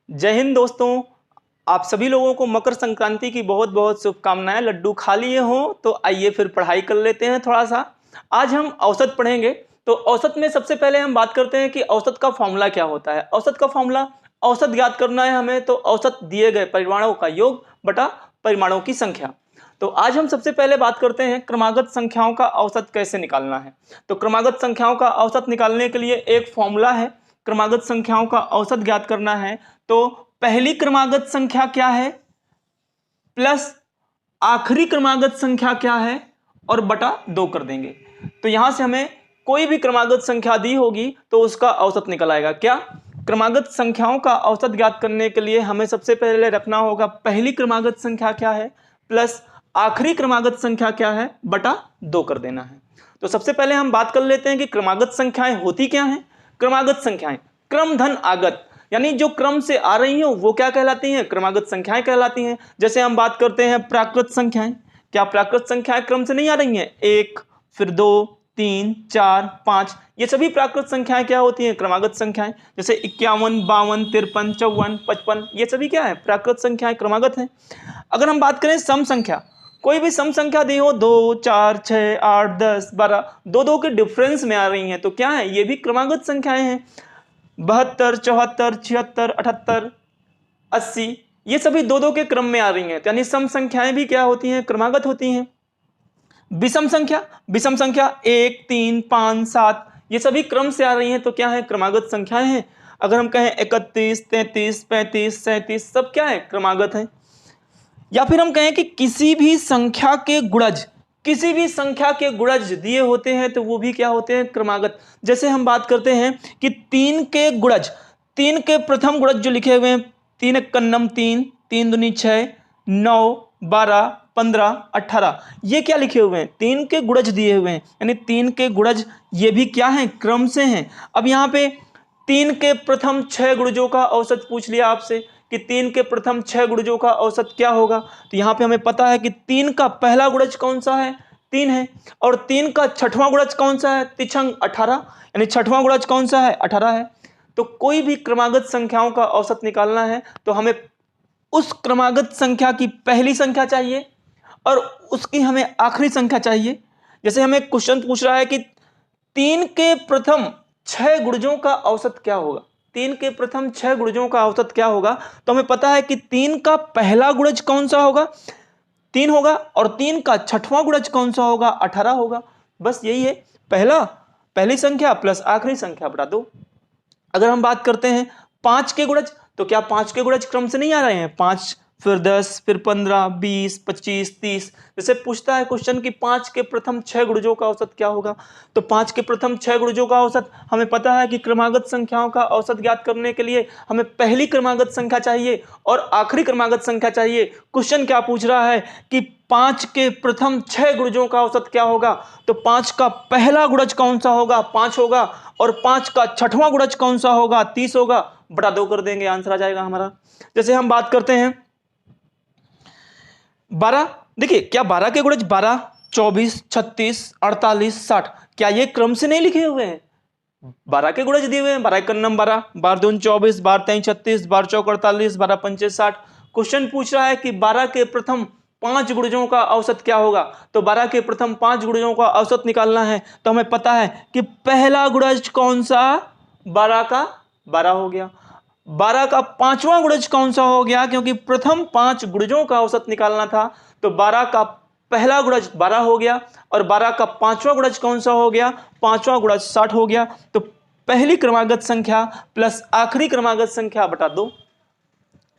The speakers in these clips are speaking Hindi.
जय हिंद दोस्तों। आप सभी लोगों को मकर संक्रांति की बहुत बहुत शुभकामनाएं। लड्डू खा लिए हो तो आइए फिर पढ़ाई कर लेते हैं थोड़ा सा। आज हम औसत पढ़ेंगे। तो औसत में सबसे पहले हम बात करते हैं कि औसत का फॉर्मूला क्या होता है। औसत का फॉर्मूला, औसत ज्ञात करना है हमें तो औसत दिए गए परिमाणों का योग बटा परिमाणों की संख्या। तो आज हम सबसे पहले बात करते हैं क्रमागत संख्याओं का औसत कैसे निकालना है। तो क्रमागत संख्याओं का औसत निकालने के लिए एक फॉर्मूला है। क्रमागत संख्याओं का औसत ज्ञात करना है तो पहली क्रमागत संख्या क्या है प्लस आखिरी क्रमागत संख्या क्या है और बटा 2 कर देंगे। तो यहां से हमें कोई भी क्रमागत संख्या दी होगी तो उसका औसत निकल आएगा। क्या क्रमागत संख्याओं का औसत ज्ञात करने के लिए हमें सबसे पहले रखना होगा पहली क्रमागत संख्या क्या है प्लस आखिरी क्रमागत संख्या क्या है बटा 2 कर देना है। तो सबसे पहले हम बात कर लेते हैं कि क्रमागत संख्याएं होती क्या हैं। क्रमागत संख्याएं क्रम धन आगत, यानी जो क्रम से आ रही हो वो क्या कहलाती हैं, क्रमागत संख्याएं कहलाती हैं। जैसे हम बात करते हैं प्राकृत संख्याएं। क्या प्राकृत संख्याएं क्रम से नहीं आ रही हैं? 1 फिर 2 3 4 5, ये सभी प्राकृत संख्याएं क्या होती हैं, क्रमागत संख्याएं। जैसे 51 52 53 54 55, ये सभी क्या है, प्राकृत संख्याएं, क्रमागत हैं। अगर हम बात करें सम संख्या, कोई भी सम संख्या दी हो 2 4 6 8 10 12, दो दो के डिफरेंस में आ रही हैं तो क्या है, ये भी क्रमागत संख्याएं हैं। 72 74 76 78 80, ये सभी दो दो के क्रम में आ रही हैं, यानी सम संख्याएं भी क्या होती हैं, क्रमागत होती हैं। विषम संख्या, विषम संख्या 1 3 5 7, ये सभी क्रम से आ रही हैं तो क्या है, क्रमागत संख्याएं हैं। अगर हम कहें 31 33 35 37, सब क्या है, क्रमागत है। या फिर हम कहें कि किसी भी संख्या के गुणज, किसी भी संख्या के गुणज दिए होते हैं तो वो भी क्या होते हैं, क्रमागत। जैसे हम बात करते हैं कि 3 के गुणज, 3 के प्रथम गुणज जो लिखे हुए हैं, 3 एक कन्नम 3, 3 दूनी 6, 9 12 15 18, ये क्या लिखे हुए हैं, 3 के गुणज दिए हुए हैं, यानी 3 के गुणज ये भी क्या हैं, क्रम से हैं। अब यहाँ पे 3 के प्रथम 6 गुणजों का औसत पूछ लिया आपसे कि 3 के प्रथम 6 गुणजों का औसत क्या होगा। तो यहाँ पे हमें पता है कि 3 का पहला गुणज कौन सा है, 3 है, और 3 का छठवां गुणज कौन सा है, तिछंग 18, यानी छठवां गुणज कौन सा है, 18 है। तो कोई भी क्रमागत संख्याओं का औसत निकालना है तो हमें उस क्रमागत संख्या की पहली संख्या चाहिए और उसकी हमें आखिरी संख्या चाहिए। जैसे हमें क्वेश्चन पूछ रहा है कि 3 के प्रथम 6 गुणजों का औसत क्या होगा, 3 के प्रथम 6 गुणजों का औसत क्या होगा, तो हमें पता है कि 3 का पहला गुणज कौन सा होगा, 3 होगा, और 3 का छठवां गुणज कौन सा होगा, 18 होगा। बस यही है, पहली संख्या प्लस आखिरी संख्या बटा 2। अगर हम बात करते हैं 5 के गुणज, तो क्या 5 के गुणज क्रम से नहीं आ रहे हैं, 5 फिर 10 फिर 15 20 25 30, जैसे पूछता है क्वेश्चन कि 5 के प्रथम 6 गुणजों का औसत क्या होगा, तो 5 के प्रथम 6 गुणजों का औसत हमें पता है कि क्रमागत संख्याओं का औसत ज्ञात करने के लिए हमें पहली क्रमागत संख्या चाहिए और आखिरी क्रमागत संख्या चाहिए। क्वेश्चन क्या पूछ रहा है कि 5 के प्रथम 6 गुणजों का औसत क्या होगा, तो 5 का पहला गुणज कौन सा होगा, 5 होगा, और 5 का छठवां गुणज कौन सा होगा, 30 होगा, बटा 2 कर देंगे, आंसर आ जाएगा हमारा। जैसे हम बात करते हैं 12, देखिए क्या 12 के गुणज 12 24 36 48 60, क्या ये क्रम से नहीं लिखे हुए हैं, 12 के गुणज दिए हुए हैं, 12 एक कन्नम 12, 12 दून 24, 12 तेईं 36, 12 चौक 48, 12 पंचे 60। क्वेश्चन पूछ रहा है कि 12 के प्रथम 5 गुणजों का औसत क्या होगा, तो 12 के प्रथम 5 गुणजों का औसत निकालना है तो हमें पता है कि पहला गुणज कौन सा, 12 का 12 हो गया, 12 का पांचवां गुणज कौन सा हो गया, क्योंकि प्रथम 5 गुणजों का औसत निकालना था तो 12 का पहला गुणज 12 हो गया, और 12 का पांचवां गुणज कौन सा हो गया, पांचवां गुणज 60 हो गया। तो पहली क्रमागत संख्या प्लस आखिरी क्रमागत संख्या बटा 2।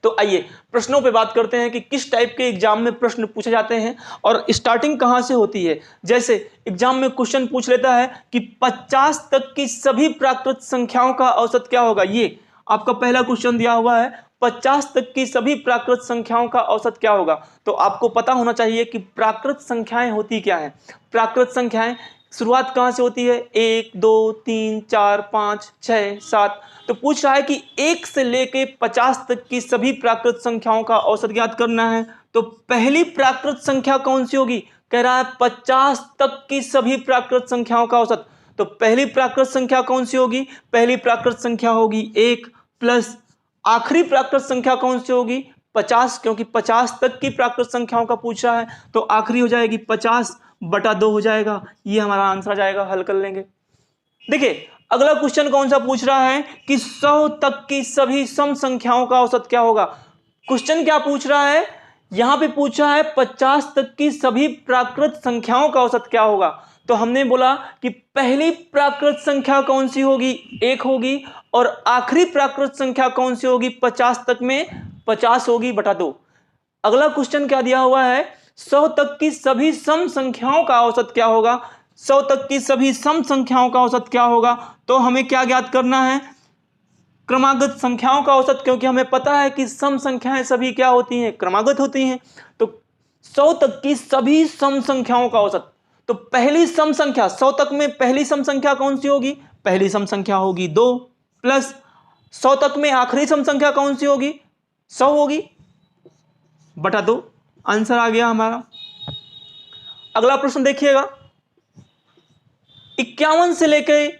तो आइए प्रश्नों पे बात करते हैं कि किस टाइप के एग्जाम में प्रश्न पूछे जाते हैं और स्टार्टिंग कहां से होती है। जैसे एग्जाम में क्वेश्चन पूछ लेता है कि 50 तक की सभी प्राकृत संख्याओं का औसत क्या होगा, ये आपका पहला क्वेश्चन दिया हुआ है, 50 तक की सभी प्राकृत संख्याओं का औसत क्या होगा। तो आपको पता होना चाहिए कि प्राकृत संख्याएं होती क्या है। प्राकृत संख्याएं शुरुआत कहां से होती है, 1 2 3 4 5 6 7। तो पूछ रहा है कि 1 से लेके 50 तक की सभी प्राकृत संख्याओं का औसत ज्ञात करना है। तो पहली प्राकृत संख्या कौन सी होगी, कह रहा है 50 तक की सभी प्राकृत संख्याओं का औसत। तो पहली प्राकृत संख्या कौन सी होगी, पहली प्राकृत संख्या होगी 1 प्लस आखिरी प्राकृत संख्या कौन सी होगी? 50, क्योंकि 50 तक की प्राकृत संख्याओं का पूछा है, तो आखिरी हो जाएगी 50/2 हो जाएगा। ये हमारा आंसर आ जाएगा, हल कर लेंगे। देखिए अगला क्वेश्चन कौन सा पूछ रहा है कि 100 तक की सभी सम संख्याओं का औसत क्या होगा। क्वेश्चन क्या पूछ रहा है? यहां पे पूछा है 50 तक की सभी प्राकृत संख्याओं का औसत क्या होगा। तो हमने बोला कि पहली प्राकृत संख्या कौन सी होगी? 1 होगी। और आखिरी प्राकृत संख्या कौन सी होगी? 50 तक में 50 होगी बटा 2। अगला क्वेश्चन क्या दिया हुआ है? 100 तक की सभी सम संख्याओं का औसत क्या होगा? 100 तक की सभी सम संख्याओं का औसत क्या होगा? तो हमें क्या ज्ञात करना है? क्रमागत संख्याओं का औसत, क्योंकि हमें पता है कि सम संख्याएं सभी क्या होती हैं? क्रमागत होती हैं। तो 100 तक की सभी सम संख्याओं का औसत, तो पहली सम संख्या 100 तक में पहली सम संख्या कौन सी होगी? पहली सम संख्या होगी 2, प्लस 100 तक में आखिरी सम संख्या कौन सी होगी? 100 होगी बटा 2। आंसर आ गया हमारा। अगला प्रश्न देखिएगा, 51 से लेकर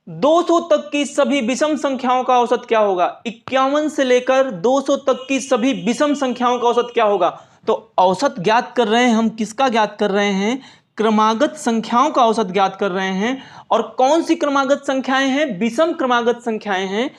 200 तक की सभी विषम संख्याओं का औसत क्या होगा? 51 से लेकर 200 तक की सभी विषम संख्याओं का औसत क्या होगा? तो औसत ज्ञात कर रहे हैं हम, किसका ज्ञात कर रहे हैं? क्रमागत संख्याओं का औसत ज्ञात कर रहे हैं। और कौन सी क्रमागत संख्याएं हैं? विषम क्रमागत संख्याएं हैं।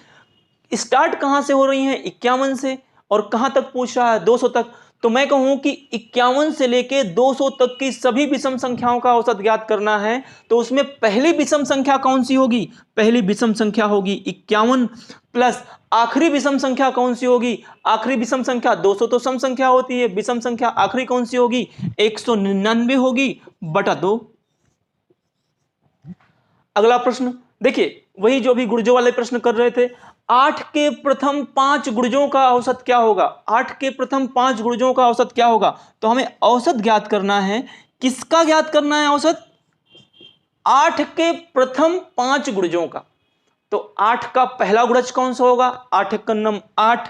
स्टार्ट कहां से हो रही हैं? 51 से। और कहां तक पूछ रहा है? 200 तक। तो मैं कहूं कि 51 से लेके 200 तक की सभी विषम संख्याओं का औसत ज्ञात करना है। तो उसमें पहली विषम संख्या कौन सी होगी? पहली विषम संख्या होगी 51, प्लस आखिरी विषम संख्या कौन सी होगी? आखिरी विषम संख्या 200 तो सम संख्या होती है, विषम संख्या आखिरी कौन सी होगी? 199 होगी बटा 2। अगला प्रश्न देखिए, वही जो भी गुर्जों वाले प्रश्न कर रहे थे। 8 के प्रथम 5 गुर्जों का औसत क्या होगा? 8 के प्रथम 5 गुर्जों का औसत क्या होगा? तो हमें औसत ज्ञात करना है। किसका ज्ञात करना है औसत? 8 के प्रथम 5 गुर्जों का। तो 8 का पहला गुणज कौन सा होगा? 8 एक नम 8।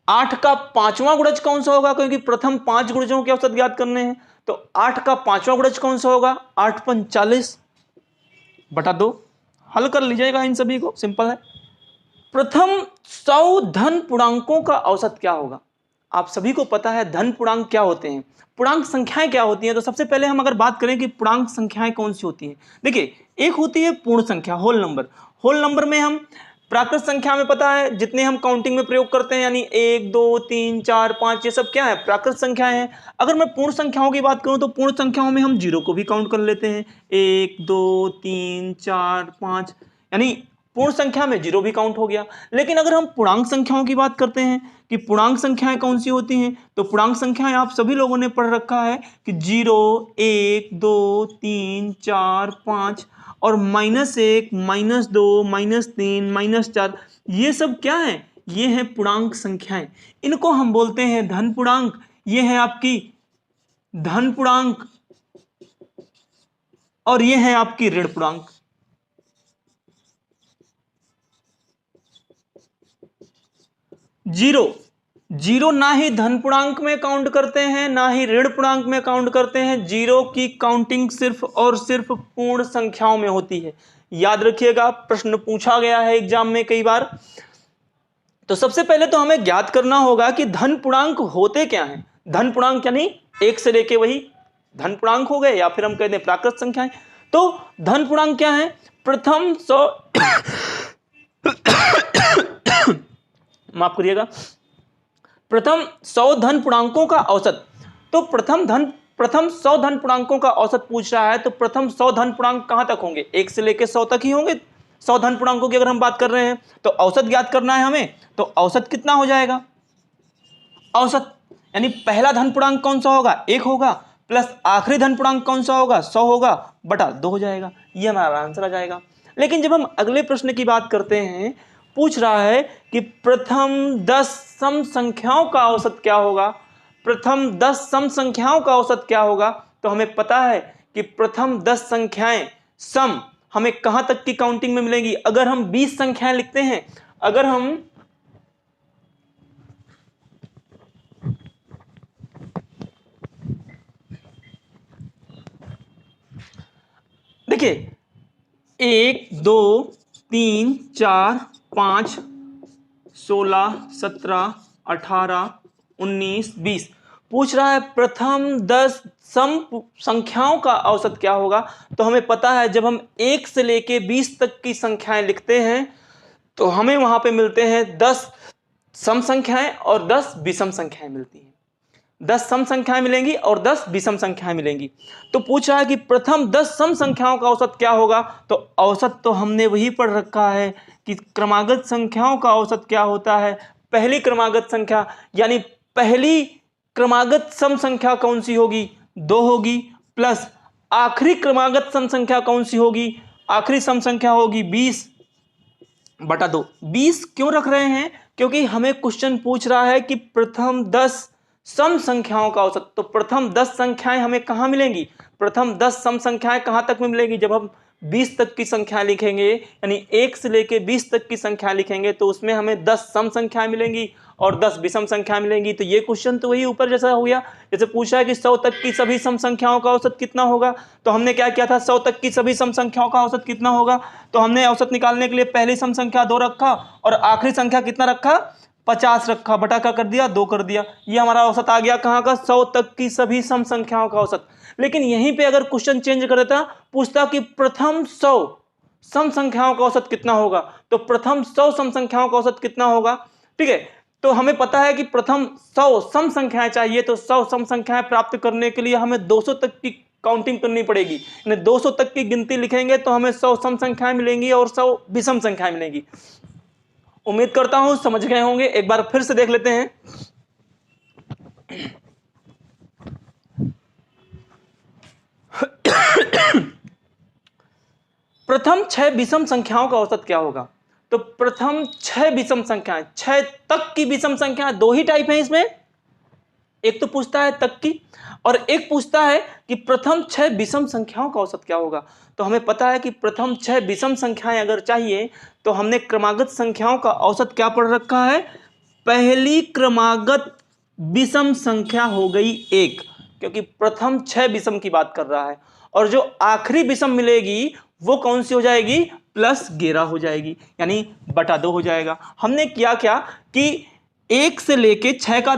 8 का पांचवा गुणज कौन सा होगा? क्योंकि प्रथम 5 गुणजों के औसत ज्ञात करने हैं। तो 8 का पांचवा गुणज कौन सा होगा? 8 पंच 40 बटा 2। हल कर लीजिएगा इन सभी को, सिंपल है। प्रथम 100 धन पूर्णांकों का औसत क्या होगा? आप सभी को पता है धन पूर्णांक क्या होते हैं, पूर्णांक संख्याएं क्या होती हैं। तो सबसे पहले हम अगर बात करें कि पूर्णांक संख्याएं कौन सी होती हैं, देखिए एक होती है पूर्ण संख्या, होल नंबर। होल नंबर में हम प्राकृत संख्या में पता है जितने हम काउंटिंग में प्रयोग करते हैं, यानी 1 2 3 4 5, ये सब क्या है? प्राकृत संख्याएं हैं। अगर मैं पूर्ण संख्याओं की बात करूं तो पूर्ण संख्याओं में हम जीरो को भी काउंट कर लेते हैं, 1 2 3 4 5, यानी पूर्ण संख्या में जीरो भी काउंट हो गया। लेकिन अगर हम पूर्णांक संख्याओं की बात करते हैं कि पूर्णांक संख्याएं कौन सी होती हैं, तो पूर्णांक संख्याएं आप सभी लोगों ने पढ़ रखा है कि 0 1 2 3 4 5 और -1 -2 -3 -4, ये सब क्या है? ये है पूर्णांक संख्याएं। इनको हम बोलते हैं धन पूर्णांक। ये है आपकी धन पूर्णांक और ये है आपकी ऋण पूर्णांक। जीरो ना ही धन पूर्णांक में काउंट करते हैं ना ही ऋण पूर्णांक में काउंट करते हैं। जीरो की काउंटिंग सिर्फ और सिर्फ पूर्ण संख्याओं में होती है। याद रखिएगा, प्रश्न पूछा गया है एग्जाम में कई बार। तो सबसे पहले तो हमें ज्ञात करना होगा कि धन पूर्णांक होते क्या हैं। धन पूर्णांक यानी एक से लेके वही धन पूर्णांक हो गए, या फिर हम कहते हैं प्राकृत संख्याएं। तो धन पूर्णांक क्या है? प्रथम 100 माफ करिएगा, प्रथम 100 धन पूर्णांकों का औसत। तो प्रथम 100 धन पूर्णांकों का औसत पूछ रहा है, तो प्रथम 100 धन पूर्णांक कहां तक होंगे? 1 से लेकर 100 तक ही होंगे। 100 धन पूर्णांकों की अगर हम बात कर रहे हैं तो औसत ज्ञात करना है हमें। तो औसत कितना हो जाएगा? औसत यानी पहला धन पूर्णांक कौन सा होगा? 1 होगा, प्लस आखिरी धन पूर्णांक कौन सा होगा? 100 होगा बटा 2 हो जाएगा। ये हमारा आंसर आ जाएगा। लेकिन जब हम अगले प्रश्न की बात करते हैं, पूछ रहा है कि प्रथम 10 सम संख्याओं का औसत क्या होगा? प्रथम 10 सम संख्याओं का औसत क्या होगा? तो हमें पता है कि प्रथम 10 संख्याएं सम हमें कहां तक की काउंटिंग में मिलेंगी? अगर हम 20 संख्याएं लिखते हैं, अगर हम देखिए 1 2 3 4 5 16, 17, 18, 19, 20। पूछ रहा है प्रथम 10 सम संख्याओं का औसत क्या होगा। तो हमें पता है जब हम 1 से लेके 20 तक की संख्याएं लिखते हैं तो हमें वहां पे मिलते हैं 10 सम संख्याएं और 10 विषम संख्याएं मिलती हैं। 10 सम संख्याएं मिलेंगी और 10 विषम संख्याएं मिलेंगी। तो पूछ रहा है कि प्रथम 10 सम संख्याओं का औसत क्या होगा। तो औसत तो हमने वही पढ़ रखा है कि क्रमागत संख्याओं का औसत क्या होता है। पहली क्रमागत संख्या यानी पहली क्रमागत सम संख्या कौन सी होगी, 2 होगी, प्लस आखिरी क्रमागत सम संख्या कौन सी होगी, आखिरी सम संख्या होगी 20/2। 20 क्यों रख रहे हैं, क्योंकि हमें क्वेश्चन पूछ रहा है कि प्रथम 10 सम संख्याओं का औसत। तो प्रथम 10 संख्याएं हमें कहां मिलेंगी, प्रथम 10 सम संख्याएं कहां तक में मिलेगी, जब हम 20 तक की संख्या लिखेंगे यानी 1 से लेके 20 तक की संख्या लिखेंगे तो उसमें हमें 10 सम संख्याएं मिलेंगी और 10 विषम संख्या मिलेंगी। तो ये क्वेश्चन तो वही ऊपर जैसा हो गया, जैसे पूछा है कि 100 तक की सभी सम संख्याओं का औसत कितना होगा। तो हमने क्या किया था, 100 तक की सभी सम संख्याओं का औसत कितना होगा। तो हमने औसत निकालने के लिए पहली सम संख्या 2 रखा और आखिरी संख्या कितना रखा, 50 रखा, बटा का कर दिया, 2 कर दिया। ये हमारा औसत आ गया कहाँ का, 100 तक की सभी सम संख्याओं का औसत। लेकिन यहीं पे अगर क्वेश्चन चेंज कर देता, पूछता कि प्रथम 100 सम संख्याओं का औसत कितना होगा। तो प्रथम 100 सम संख्याओं का औसत कितना होगा, ठीक है। तो हमें पता है कि प्रथम 100 सम संख्याएं चाहिए, तो 100 सम संख्याएं प्राप्त करने के लिए हमें 200 तक की काउंटिंग करनी पड़ेगी। यानी 200 तक की गिनती लिखेंगे तो हमें 100 सम संख्याएं मिलेंगी और 100 विषम संख्याएं मिलेंगी। उम्मीद करता हूं समझ गए होंगे। एक बार फिर से देख लेते हैं। प्रथम 6 विषम संख्याओं का औसत क्या होगा। तो प्रथम 6 विषम संख्याएं, 6 तक की विषम संख्याएं, 2 ही टाइप हैं इसमें, एक तो पूछता है तक की और एक पूछता है कि प्रथम 6 विषम संख्याओं का औसत क्या होगा। तो हमें पता है कि प्रथम 6 विषम संख्याएं अगर चाहिए तो हमने क्रमागत संख्याओं का औसत क्या पढ़ रखा है, पहली क्रमागत विषम संख्या हो गई 1, क्योंकि प्रथम 6 विषम की बात कर रहा है। और जो आखिरी विषम मिलेगी वो कौन सी हो जाएगी, +11 हो जाएगी, यानी /2 हो जाएगा। हमने किया क्या कि 1 से लेके 6 का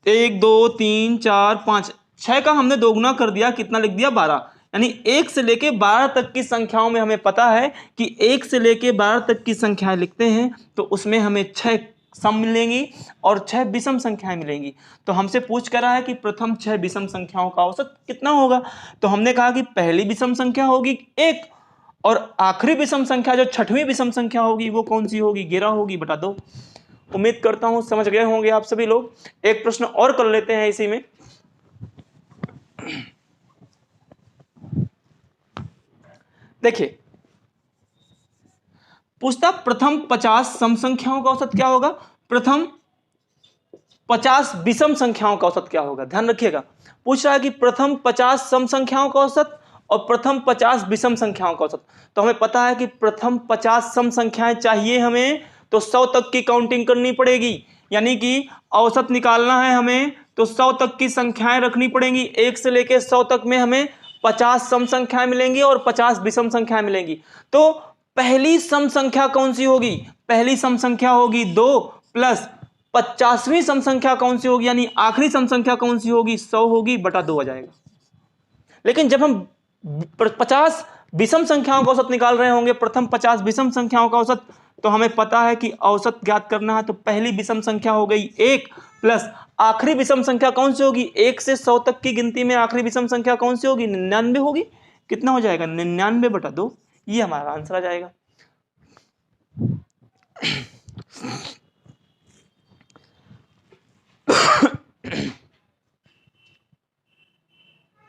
1 2 3 4 5 6 का हमने दोगुना कर दिया, कितना लिख दिया, 12। यानी 1 से लेके 12 तक की संख्याओं में हमें पता है कि 1 से लेके 12 तक की संख्याएं लिखते हैं तो उसमें हमें 6 सम मिलेंगी और 6 विषम संख्याएं मिलेंगी। तो हमसे पूछ कर रहा है कि प्रथम 6 विषम संख्याओं का औसत कितना होगा। तो हमने कहा कि पहली विषम संख्या होगी 1 और आखिरी विषम संख्या जो 6वीं विषम संख्या होगी वो कौन सी होगी, 11 होगी, /2। उम्मीद करता हूं समझ गए होंगे आप सभी लोग। एक प्रश्न और कर लेते हैं इसी में। देखिए पूछता प्रथम 50 सम संख्याओं का औसत क्या होगा, प्रथम 50 विषम संख्याओं का औसत क्या होगा। ध्यान रखिएगा, पूछ रहा है कि प्रथम 50 सम संख्याओं का औसत और प्रथम 50 विषम संख्याओं का औसत। तो हमें पता है कि प्रथम 50 सम संख्याएं चाहिए हमें तो 100 तक की काउंटिंग करनी पड़ेगी, यानी कि औसत निकालना है हमें तो 100 तक की संख्याएं रखनी पड़ेंगी। 1 से लेकर 100 तक में हमें 50 सम संख्याएं मिलेंगी और 50 विषम संख्याएं मिलेंगी। तो पहली सम संख्या कौन सी होगी, पहली सम संख्या होगी 2 प्लस 50वीं सम संख्या कौन सी होगी, यानी आखिरी सम संख्या कौन सी होगी, 100 होगी, /2 आ जाएगा। लेकिन जब हम 50 विषम संख्याओं का औसत निकाल रहे होंगे, प्रथम 50 विषम संख्याओं का औसत, तो हमें पता है कि औसत ज्ञात करना है तो पहली विषम संख्या हो गई 1 प्लस आखिरी विषम संख्या कौन सी होगी, 1 से 100 तक की गिनती में आखिरी विषम संख्या कौन सी होगी, 99 होगी। कितना हो जाएगा, 99/2। ये हमारा आंसर आ जाएगा।